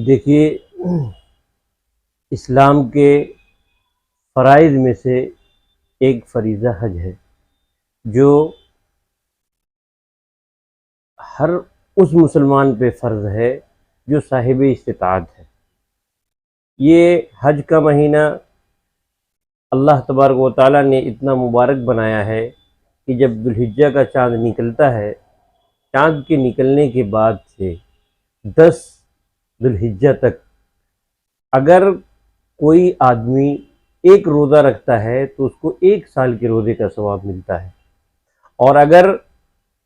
دیکھیے، اسلام کے فرائض میں سے ایک فریضہ حج ہے، جو ہر اس مسلمان پہ فرض ہے جو صاحب استطاعت ہے۔ یہ حج کا مہینہ اللہ تبارک و تعالیٰ نے اتنا مبارک بنایا ہے کہ جب ذوالحجہ کا چاند نکلتا ہے، چاند کے نکلنے کے بعد سے 10 ذوالحجہ تک اگر کوئی آدمی ایک روزہ رکھتا ہے تو اس کو 1 سال کے روزے کا ثواب ملتا ہے، اور اگر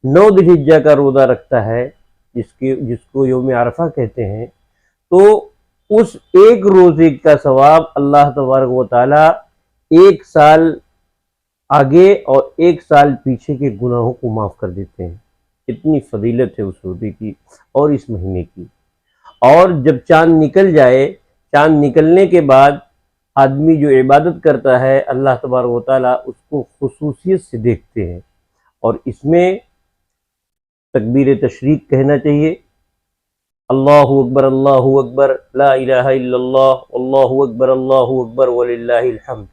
9 ذوالحجہ کا روزہ رکھتا ہے جس کو یوم عرفہ کہتے ہیں، تو اس ایک روزے کا ثواب اللہ تبارک و تعالیٰ 1 سال آگے اور 1 سال پیچھے کے گناہوں کو معاف کر دیتے ہیں۔ اتنی فضیلت ہے اس روزے کی اور اس مہینے کی۔ اور جب چاند نکل جائے، چاند نکلنے کے بعد آدمی جو عبادت کرتا ہے اللہ تبارک و تعالیٰ اس کو خصوصیت سے دیکھتے ہیں، اور اس میں تکبیر تشریق کہنا چاہیے، اللہ اکبر لا الہ الا اللہ، اللہ اکبر وللہ الحمد۔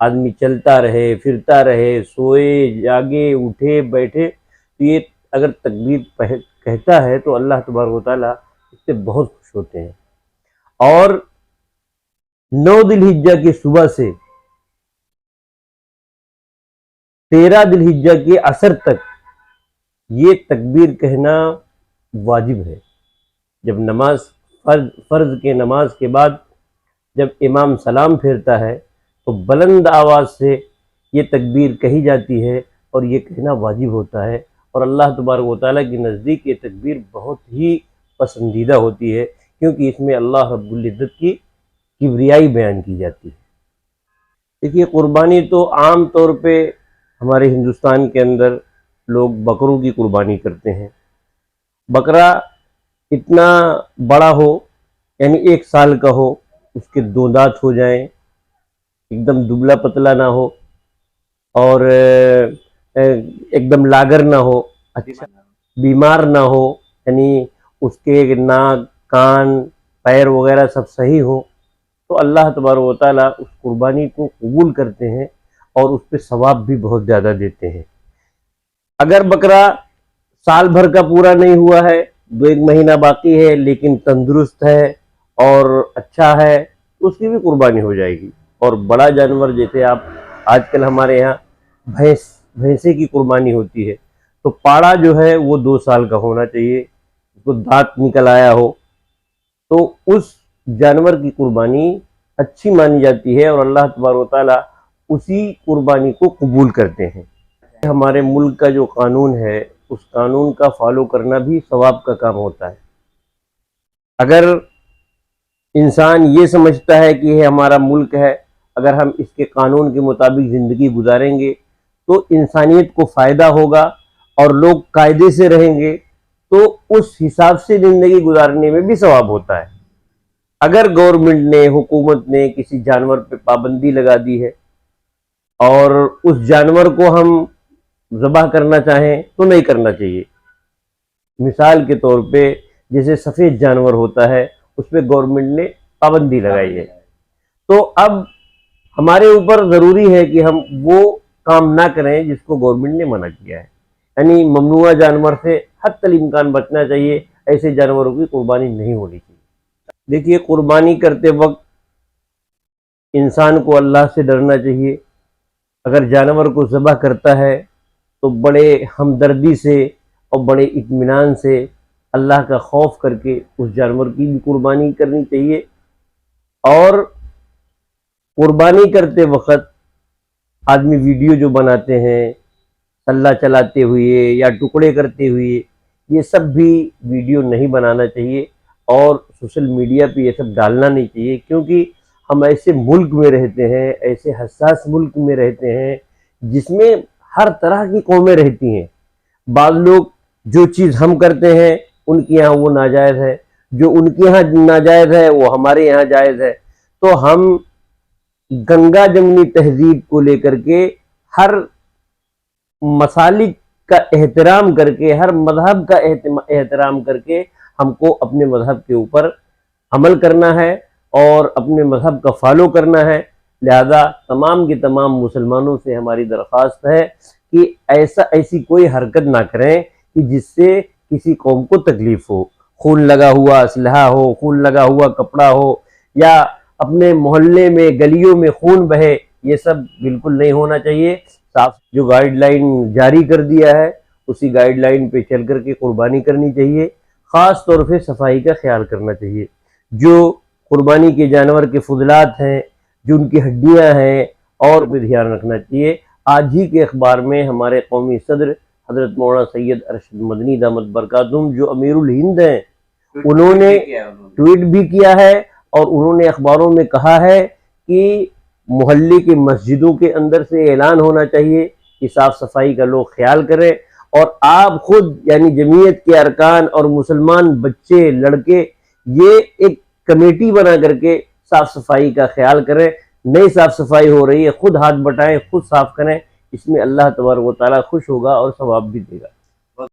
آدمی چلتا رہے، پھرتا رہے، سوئے، جاگے، اٹھے، بیٹھے، تو یہ اگر تکبیر کہتا ہے تو اللہ تبارک و تعالیٰ اس سے بہت خوش ہوتے ہیں۔ اور 9 ذوالحجہ کی صبح سے 13 ذوالحجہ کے عصر تک یہ تکبیر کہنا واجب ہے۔ جب فرض کے نماز کے بعد جب امام سلام پھیرتا ہے تو بلند آواز سے یہ تکبیر کہی جاتی ہے، اور یہ کہنا واجب ہوتا ہے، اور اللہ تبارک و تعالیٰ کی نزدیک یہ تکبیر بہت ہی پسندیدہ ہوتی ہے، کیونکہ اس میں اللہ رب العزت کی کبریائی بیان کی جاتی ہے۔ دیکھیے، قربانی تو عام طور پہ ہمارے ہندوستان کے اندر لوگ بکروں کی قربانی کرتے ہیں۔ بکرا اتنا بڑا ہو، یعنی 1 سال کا ہو، اس کے 2 دانت ہو جائیں، ایک دم دبلا پتلا نہ ہو، اور ایک دم لاگر نہ ہو، اچھا بیمار نہ ہو، یعنی اس کے ناک، کان، پیر وغیرہ سب صحیح ہو، تو اللہ تبارک و تعالیٰ اس قربانی کو قبول کرتے ہیں اور اس پہ ثواب بھی بہت زیادہ دیتے ہیں۔ اگر بکرا سال بھر کا پورا نہیں ہوا ہے، 1 مہینہ باقی ہے، لیکن تندرست ہے اور اچھا ہے، تو اس کی بھی قربانی ہو جائے گی۔ اور بڑا جانور جیسے آج کل ہمارے یہاں بھینسے کی قربانی ہوتی ہے، تو پاڑا جو ہے وہ 2 سال کا ہونا چاہیے، اس کو دانت نکل آیا ہو، تو اس جانور کی قربانی اچھی مانی جاتی ہے، اور اللہ تبارک و تعالیٰ اسی قربانی کو قبول کرتے ہیں۔ ہمارے ملک کا جو قانون ہے، اس قانون کا فالو کرنا بھی ثواب کا کام ہوتا ہے۔ اگر انسان یہ سمجھتا ہے کہ یہ ہمارا ملک ہے، اگر ہم اس کے قانون کے مطابق زندگی گزاریں گے تو انسانیت کو فائدہ ہوگا اور لوگ قاعدے سے رہیں گے، تو اس حساب سے زندگی گزارنے میں بھی ثواب ہوتا ہے۔ اگر گورنمنٹ نے، حکومت نے کسی جانور پہ پابندی لگا دی ہے اور اس جانور کو ہم ذبح کرنا چاہیں تو نہیں کرنا چاہیے۔ مثال کے طور پہ جیسے سفید جانور ہوتا ہے، اس پہ گورنمنٹ نے پابندی لگائی ہے، تو اب ہمارے اوپر ضروری ہے کہ ہم وہ کام نہ کریں جس کو گورنمنٹ نے منع کیا ہے، یعنی ممنوعہ جانور سے حتی الامکان بچنا چاہیے، ایسے جانوروں کی قربانی نہیں ہونی چاہیے۔ دیکھیے، قربانی کرتے وقت انسان کو اللہ سے ڈرنا چاہیے۔ اگر جانور کو ذبح کرتا ہے تو بڑے ہمدردی سے اور بڑے اطمینان سے اللہ کا خوف کر کے اس جانور کی بھی قربانی کرنی چاہیے۔ اور قربانی کرتے وقت آدمی ویڈیو جو بناتے ہیں اللہ چلاتے ہوئے یا ٹکڑے کرتے ہوئے، یہ سب بھی ویڈیو نہیں بنانا چاہیے، اور سوشل میڈیا پہ یہ سب ڈالنا نہیں چاہیے، کیونکہ ہم ایسے ملک میں رہتے ہیں، ایسے حساس ملک میں رہتے ہیں جس میں ہر طرح کی قومیں رہتی ہیں۔ بعض لوگ جو چیز ہم کرتے ہیں ان کے یہاں وہ ناجائز ہے، جو ان کے یہاں ناجائز ہے وہ ہمارے یہاں جائز ہے، تو ہم گنگا جمنی تہذیب کو لے کر کے ہر مسالک کا احترام کر کے، ہر مذہب کا احترام کر کے ہم کو اپنے مذہب کے اوپر عمل کرنا ہے اور اپنے مذہب کا فالو کرنا ہے۔ لہذا تمام کے تمام مسلمانوں سے ہماری درخواست ہے کہ ایسی کوئی حرکت نہ کریں کہ جس سے کسی قوم کو تکلیف ہو، خون لگا ہوا اسلحہ ہو، خون لگا ہوا کپڑا ہو، یا اپنے محلے میں گلیوں میں خون بہے، یہ سب بالکل نہیں ہونا چاہیے۔ صاف جو گائیڈ لائن جاری کر دیا ہے اسی گائیڈ لائن پہ چل کر کے قربانی کرنی چاہیے۔ خاص طور پہ صفائی کا خیال کرنا چاہیے۔ جو قربانی کے جانور کے فضلات ہیں، جو ان کی ہڈیاں ہیں، اور بھی دھیان رکھنا چاہیے۔ آج ہی کے اخبار میں ہمارے قومی صدر حضرت مولانا سید ارشد مدنی دامت برکاتہم جو امیر الہند ہیں، انہوں نے ٹویٹ بھی کیا ہے اور انہوں نے اخباروں میں کہا ہے کہ محلے کی مسجدوں کے اندر سے اعلان ہونا چاہیے کہ صاف صفائی کا لوگ خیال کریں، اور آپ خود یعنی جمعیت کے ارکان اور مسلمان بچے لڑکے یہ ایک کمیٹی بنا کر کے صاف صفائی کا خیال کریں۔ نئی صاف صفائی ہو رہی ہے، خود ہاتھ بٹائیں، خود صاف کریں، اس میں اللہ تبارک و تعالیٰ خوش ہوگا اور ثواب بھی دے گا۔